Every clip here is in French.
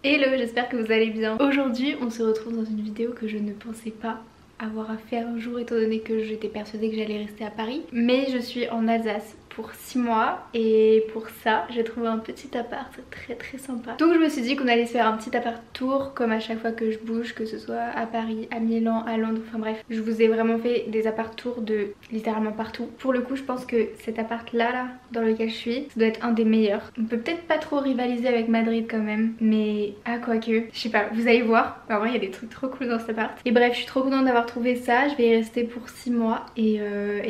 Hello, j'espère que vous allez bien. Aujourd'hui on se retrouve dans une vidéo que je ne pensais pas avoir à faire un jour étant donné que j'étais persuadée que j'allais rester à Paris. Mais je suis en Alsace pour 6 mois et pour ça j'ai trouvé un petit appart très sympa. Donc je me suis dit qu'on allait se faire un petit appart tour comme à chaque fois que je bouge, que ce soit à Paris, à Milan, à Londres, enfin bref. Je vous ai vraiment fait des appart tours de littéralement partout. Pour le coup je pense que cet appart là dans lequel je suis, ça doit être un des meilleurs. On peut peut-être pas trop rivaliser avec Madrid quand même, mais quoique, je sais pas, vous allez voir. En vrai il y a des trucs trop cool dans cet appart. Et bref, je suis trop contente d'avoir trouvé ça. Je vais y rester pour 6 mois et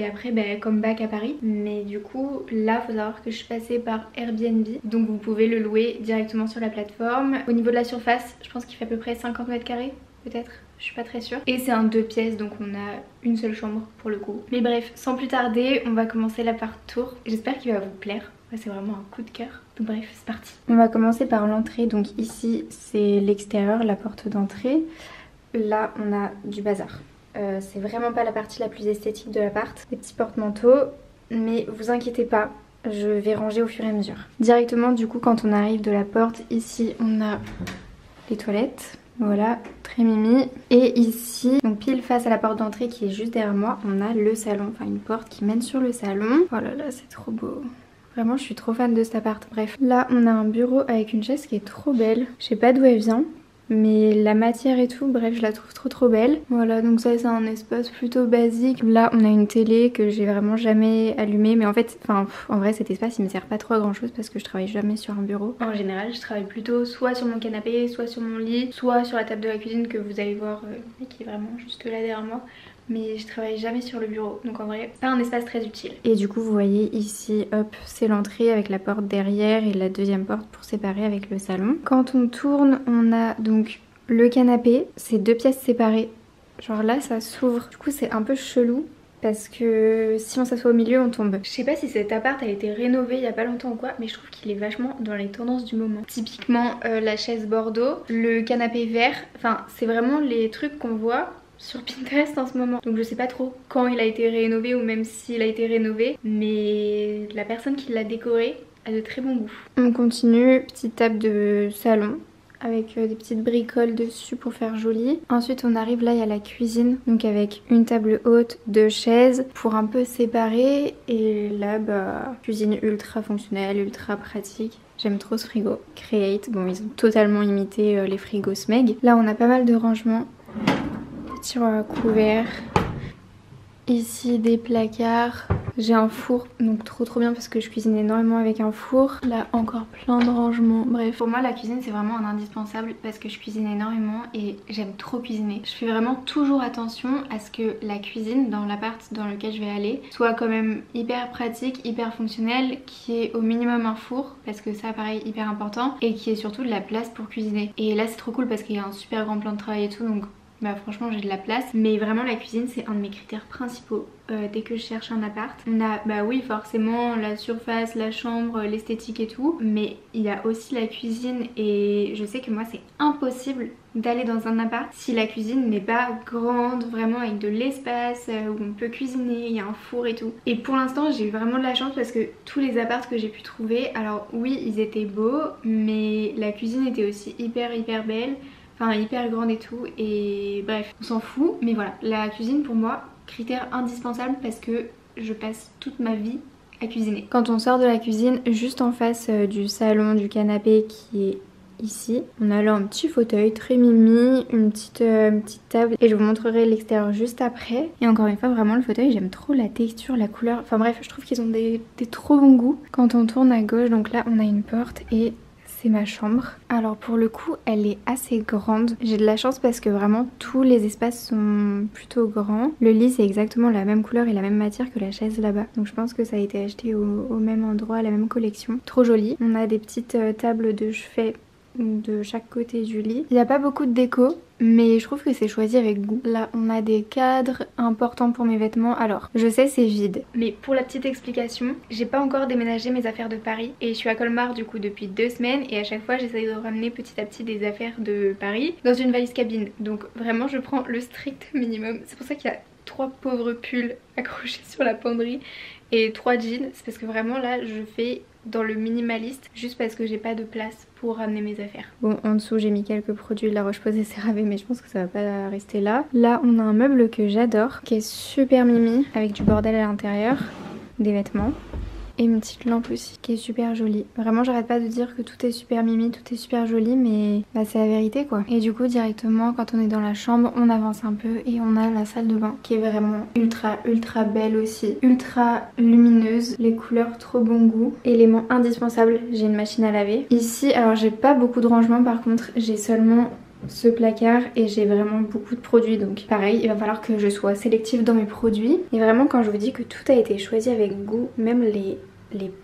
après come back à Paris. Mais du coup là faut savoir que je suis passée par Airbnb, donc vous pouvez le louer directement sur la plateforme. Au niveau de la surface, je pense qu'il fait à peu près 50 mètres carrés peut-être, je suis pas très sûre. Et c'est un 2 pièces donc on a une seule chambre pour le coup. Mais bref, sans plus tarder, on va commencer l'appart tour. J'espère qu'il va vous plaire. C'est vraiment un coup de cœur. Donc bref, c'est parti. On va commencer par l'entrée. Donc ici c'est l'extérieur, la porte d'entrée. Là on a du bazar. C'est vraiment pas la partie la plus esthétique de l'appart. Des petits porte-manteaux. Mais vous inquiétez pas, je vais ranger au fur et à mesure. Directement du coup quand on arrive de la porte, ici on a les toilettes. Voilà, très mimi. Et ici, donc pile face à la porte d'entrée qui est juste derrière moi, on a le salon. Enfin une porte qui mène sur le salon. Oh là là, c'est trop beau. Vraiment je suis trop fan de cet appart. Bref, là on a un bureau avec une chaise qui est trop belle. Je sais pas d'où elle vient. Mais la matière et tout, bref, je la trouve trop belle. Voilà, donc ça c'est un espace plutôt basique. Là on a une télé que j'ai vraiment jamais allumée. Mais en fait, en vrai cet espace il me sert pas trop à grand chose parce que je travaille jamais sur un bureau. En général je travaille plutôt soit sur mon canapé, soit sur mon lit, soit sur la table de la cuisine que vous allez voir qui est vraiment juste là derrière moi. Mais je travaille jamais sur le bureau, donc en vrai pas un espace très utile. Et du coup vous voyez ici, hop, c'est l'entrée avec la porte derrière et la deuxième porte pour séparer avec le salon. Quand on tourne, on a donc le canapé, c'est 2 pièces séparées. Genre là ça s'ouvre, du coup c'est un peu chelou. Parce que si on s'assoit au milieu on tombe. Je sais pas si cet appart a été rénové il y a pas longtemps ou quoi, mais je trouve qu'il est vachement dans les tendances du moment. Typiquement la chaise Bordeaux, le canapé vert, enfin c'est vraiment les trucs qu'on voit sur Pinterest en ce moment. Donc je sais pas trop quand il a été rénové ou même s'il a été rénové, mais la personne qui l'a décoré a de très bon goût. On continue, petite table de salon avec des petites bricoles dessus pour faire joli. Ensuite on arrive là, il y a la cuisine, donc avec une table haute, 2 chaises pour un peu séparer. Et là cuisine ultra fonctionnelle, ultra pratique. J'aime trop ce frigo. Create, bon ils ont totalement imité les frigos Smeg. Là on a pas mal de rangements. Tiroir à couvert. Ici des placards. J'ai un four, donc trop bien parce que je cuisine énormément avec un four. Là encore plein de rangements. Bref, pour moi la cuisine c'est vraiment un indispensable parce que je cuisine énormément et j'aime trop cuisiner. Je fais vraiment toujours attention à ce que la cuisine dans l'appart dans lequel je vais aller soit quand même hyper pratique, hyper fonctionnelle, qui ait au minimum un four parce que ça pareil hyper important, et qui ait surtout de la place pour cuisiner. Et là c'est trop cool parce qu'il y a un super grand plan de travail et tout, donc franchement j'ai de la place. Mais vraiment la cuisine c'est un de mes critères principaux dès que je cherche un appart. On a oui forcément la surface, la chambre, l'esthétique et tout, mais il y a aussi la cuisine. Et je sais que moi c'est impossible d'aller dans un appart si la cuisine n'est pas grande, vraiment avec de l'espace où on peut cuisiner, il y a un four et tout. Et pour l'instant j'ai eu vraiment de la chance parce que tous les apparts que j'ai pu trouver, alors oui ils étaient beaux, mais la cuisine était aussi hyper belle. Enfin hyper grande et tout, et bref on s'en fout. Mais voilà, la cuisine pour moi critère indispensable parce que je passe toute ma vie à cuisiner. Quand on sort de la cuisine, juste en face du salon, du canapé qui est ici, on a là un petit fauteuil très mimi, une petite table, et je vous montrerai l'extérieur juste après. Et encore une fois vraiment le fauteuil, j'aime trop la texture, la couleur, enfin bref je trouve qu'ils ont des trop bons goûts. Quand on tourne à gauche, donc là on a une porte et c'est ma chambre. Alors pour le coup elle est assez grande. J'ai de la chance parce que vraiment tous les espaces sont plutôt grands. Le lit c'est exactement la même couleur et la même matière que la chaise là-bas. Donc je pense que ça a été acheté au même endroit, la même collection. Trop joli. On a des petites tables de chevet de chaque côté du lit. Il n'y a pas beaucoup de déco, mais je trouve que c'est choisi avec goût. Là on a des cadres importants pour mes vêtements. Alors je sais c'est vide, mais pour la petite explication, j'ai pas encore déménagé mes affaires de Paris et je suis à Colmar du coup depuis 2 semaines, et à chaque fois j'essaye de ramener petit à petit des affaires de Paris dans une valise cabine. Donc vraiment je prends le strict minimum. C'est pour ça qu'il y a 3 pauvres pulls accrochés sur la penderie et 3 jeans. C'est parce que vraiment là je fais dans le minimaliste juste parce que j'ai pas de place pour ramener mes affaires. Bon, en dessous j'ai mis quelques produits de La Roche-Posay CeraVe mais je pense que ça va pas rester là. Là on a un meuble que j'adore qui est super mimi avec du bordel à l'intérieur, des vêtements. Et une petite lampe aussi qui est super jolie. Vraiment j'arrête pas de dire que tout est super mimi, tout est super joli mais bah, c'est la vérité quoi. Et du coup directement quand on est dans la chambre on avance un peu et on a la salle de bain qui est vraiment ultra belle aussi. Ultra lumineuse, les couleurs trop bon goût. Élément indispensable, j'ai une machine à laver. Ici alors j'ai pas beaucoup de rangement par contre, j'ai seulement ce placard et j'ai vraiment beaucoup de produits donc pareil il va falloir que je sois sélective dans mes produits et vraiment quand je vous dis que tout a été choisi avec goût, même les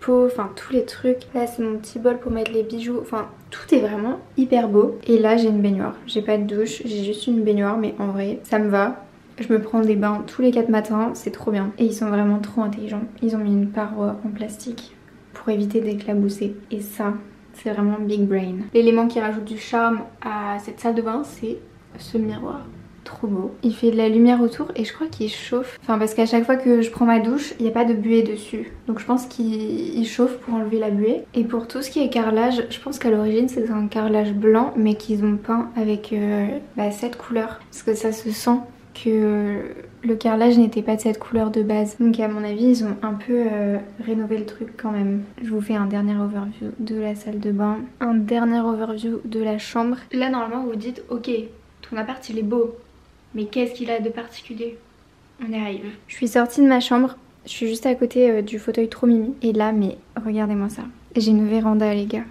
pots, enfin tous les trucs. Là c'est mon petit bol pour mettre les bijoux, enfin tout est vraiment hyper beau. Et là j'ai une baignoire, j'ai pas de douche, j'ai juste une baignoire mais en vrai ça me va. Je me prends des bains tous les 4 matins, c'est trop bien. Et ils sont vraiment trop intelligents, ils ont mis une paroi en plastique pour éviter d'éclabousser et ça c'est vraiment big brain. L'élément qui rajoute du charme à cette salle de bain, c'est ce miroir. Trop beau. Il fait de la lumière autour et je crois qu'il chauffe. Enfin parce qu'à chaque fois que je prends ma douche, il n'y a pas de buée dessus. Donc je pense qu'il chauffe pour enlever la buée. Et pour tout ce qui est carrelage, je pense qu'à l'origine c'est un carrelage blanc mais qu'ils ont peint avec cette couleur. Parce que ça se sent que le carrelage n'était pas de cette couleur de base. Donc à mon avis ils ont un peu rénové le truc quand même. Je vous fais un dernier overview de la salle de bain, un dernier overview de la chambre. Là normalement vous vous dites ok ton appart il est beau mais qu'est-ce qu'il a de particulier? On y arrive. Je suis sortie de ma chambre, je suis juste à côté du fauteuil trop mimi et là mais regardez-moi ça. J'ai une véranda les gars.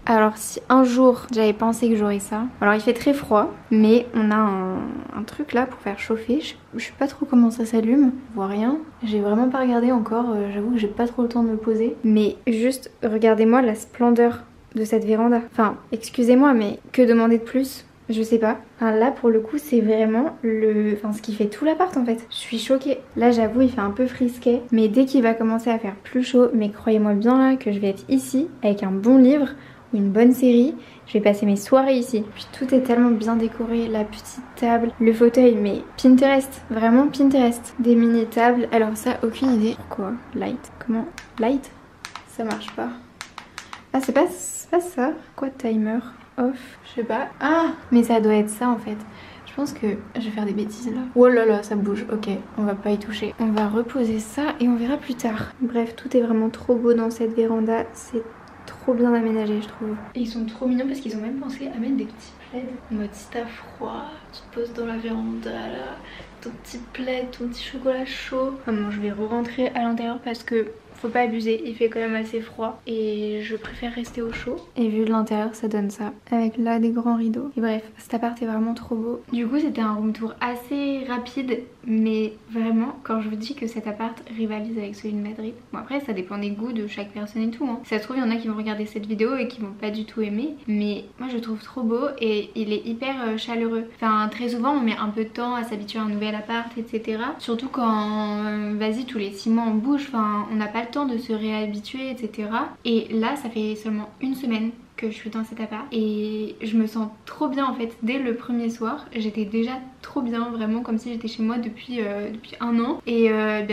Alors si un jour j'avais pensé que j'aurais ça, alors il fait très froid mais on a un truc là pour faire chauffer, je sais pas trop comment ça s'allume, je vois rien, j'ai vraiment pas regardé encore, j'avoue que j'ai pas trop le temps de me poser, mais juste regardez-moi la splendeur de cette véranda, enfin excusez-moi mais que demander de plus? Je sais pas. Enfin, là pour le coup c'est vraiment ce qui fait tout l'appart en fait. Je suis choquée. Là j'avoue il fait un peu frisquet. Mais dès qu'il va commencer à faire plus chaud, mais croyez-moi bien là que je vais être ici avec un bon livre ou une bonne série. Je vais passer mes soirées ici. Puis tout est tellement bien décoré. La petite table, le fauteuil, mais Pinterest. Vraiment Pinterest. Des mini tables. Alors ça aucune idée. Pourquoi? Light. Comment? Light? Ça marche pas. Ah c'est pas ça. Quoi timer? Off, je sais pas. Ah, mais ça doit être ça en fait. Je pense que je vais faire des bêtises là. Oh là là, ça bouge. Ok, on va pas y toucher. On va reposer ça et on verra plus tard. Bref, tout est vraiment trop beau dans cette véranda. C'est trop bien aménagé, je trouve. Et ils sont trop mignons parce qu'ils ont même pensé à mettre des petits plaids. En mode si t'as froid, tu te poses dans la véranda là. Ton petit plaid, ton petit chocolat chaud. Enfin bon, je vais re-rentrer à l'intérieur parce que faut pas abuser, il fait quand même assez froid et je préfère rester au chaud. Et vu de l'intérieur ça donne ça, avec là des grands rideaux. Et bref, cet appart est vraiment trop beau. Du coup c'était un room tour assez rapide, mais vraiment quand je vous dis que cet appart rivalise avec celui de Madrid, bon après ça dépend des goûts de chaque personne et tout hein. Si ça se trouve il y en a qui vont regarder cette vidéo et qui vont pas du tout aimer, mais moi je le trouve trop beau et il est hyper chaleureux. Enfin très souvent on met un peu de temps à s'habituer à un nouvel appart etc. Surtout quand vas-y tous les 6 mois on bouge, enfin on n'a pas le temps de se réhabituer etc. Et là ça fait seulement une semaine que je suis dans cet appart et je me sens trop bien en fait. Dès le premier soir j'étais déjà trop bien, vraiment comme si j'étais chez moi depuis un an et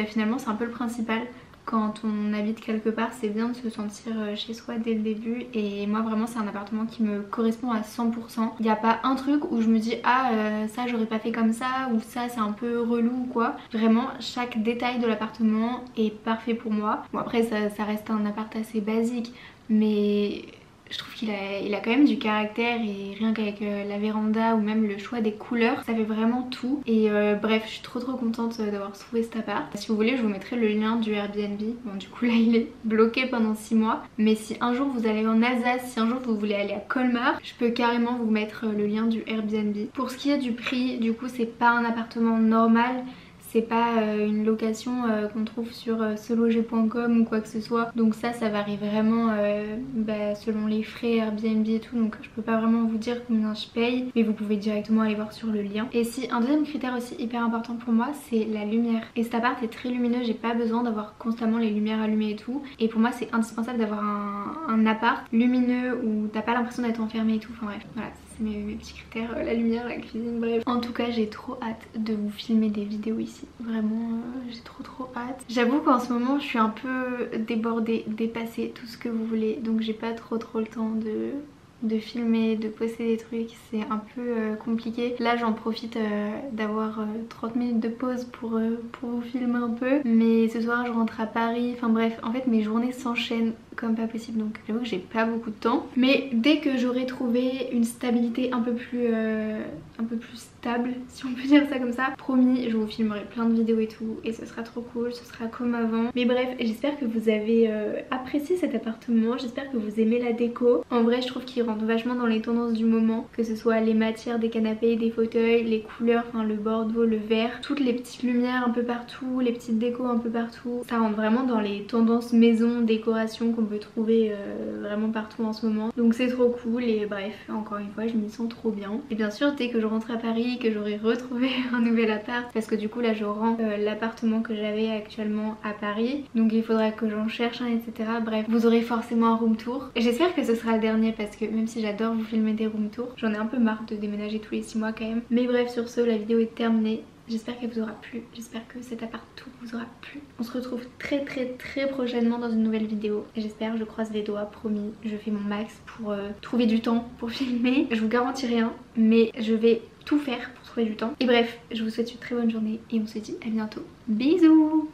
finalement c'est un peu le principal. Quand on habite quelque part c'est bien de se sentir chez soi dès le début et moi vraiment c'est un appartement qui me correspond à 100%. Il n'y a pas un truc où je me dis ah ça j'aurais pas fait comme ça ou ça c'est un peu relou ou quoi. Vraiment chaque détail de l'appartement est parfait pour moi. Bon après ça reste un appart assez basique mais je trouve qu'il a quand même du caractère et rien qu'avec la véranda ou même le choix des couleurs, ça fait vraiment tout. Et bref, je suis trop contente d'avoir trouvé cet appart. Si vous voulez, je vous mettrai le lien du Airbnb. Bon, du coup là, il est bloqué pendant 6 mois. Mais si un jour vous allez en Alsace, si un jour vous voulez aller à Colmar, je peux carrément vous mettre le lien du Airbnb. Pour ce qui est du prix, du coup, c'est pas un appartement normal. C'est pas une location qu'on trouve sur seloger.com ou quoi que ce soit. Donc ça varie vraiment selon les frais Airbnb et tout. Donc je peux pas vraiment vous dire combien je paye. Mais vous pouvez directement aller voir sur le lien. Et si un deuxième critère aussi hyper important pour moi, c'est la lumière. Et cet appart est très lumineux. J'ai pas besoin d'avoir constamment les lumières allumées et tout. Et pour moi c'est indispensable d'avoir un appart lumineux où t'as pas l'impression d'être enfermé et tout. Enfin bref, voilà. C'est mes petits critères, la lumière, la cuisine, bref. En tout cas j'ai trop hâte de vous filmer des vidéos ici. aussi. Vraiment, j'ai trop hâte. J'avoue qu'en ce moment je suis un peu débordée, dépassée, tout ce que vous voulez. Donc j'ai pas trop le temps de filmer, de poster des trucs, c'est un peu compliqué. Là j'en profite d'avoir 30 minutes de pause pour vous filmer un peu. Mais ce soir je rentre à Paris, enfin bref, en fait mes journées s'enchaînent comme pas possible, donc j'avoue que j'ai pas beaucoup de temps. Mais dès que j'aurai trouvé une stabilité un peu plus stable, si on peut dire ça comme ça, promis, je vous filmerai plein de vidéos et tout, et ce sera trop cool, ce sera comme avant. Mais bref, j'espère que vous avez apprécié cet appartement, j'espère que vous aimez la déco. En vrai je trouve qu'il rentre vachement dans les tendances du moment, que ce soit les matières des canapés, des fauteuils, les couleurs, enfin le bordeaux, le vert, toutes les petites lumières un peu partout, les petites décos un peu partout. Ça rentre vraiment dans les tendances maison, décoration qu'on peut trouver vraiment partout en ce moment. Donc c'est trop cool et bref, encore une fois je m'y sens trop bien. Et bien sûr dès que je rentre à Paris, que j'aurai retrouvé un nouvel appart, parce que du coup là je rends l'appartement que j'avais actuellement à Paris, donc il faudra que j'en cherche un, etc. Bref, vous aurez forcément un room tour. J'espère que ce sera le dernier parce que même si j'adore vous filmer des room tours, j'en ai un peu marre de déménager tous les 6 mois quand même. Mais bref, sur ce, la vidéo est terminée. J'espère qu'elle vous aura plu, j'espère que cet appart tour vous aura plu. On se retrouve très prochainement dans une nouvelle vidéo. J'espère, je croise les doigts, promis. Je fais mon max pour trouver du temps pour filmer. Je vous garantis rien, mais je vais tout faire pour trouver du temps. Et bref, je vous souhaite une très bonne journée et on se dit à bientôt. Bisous!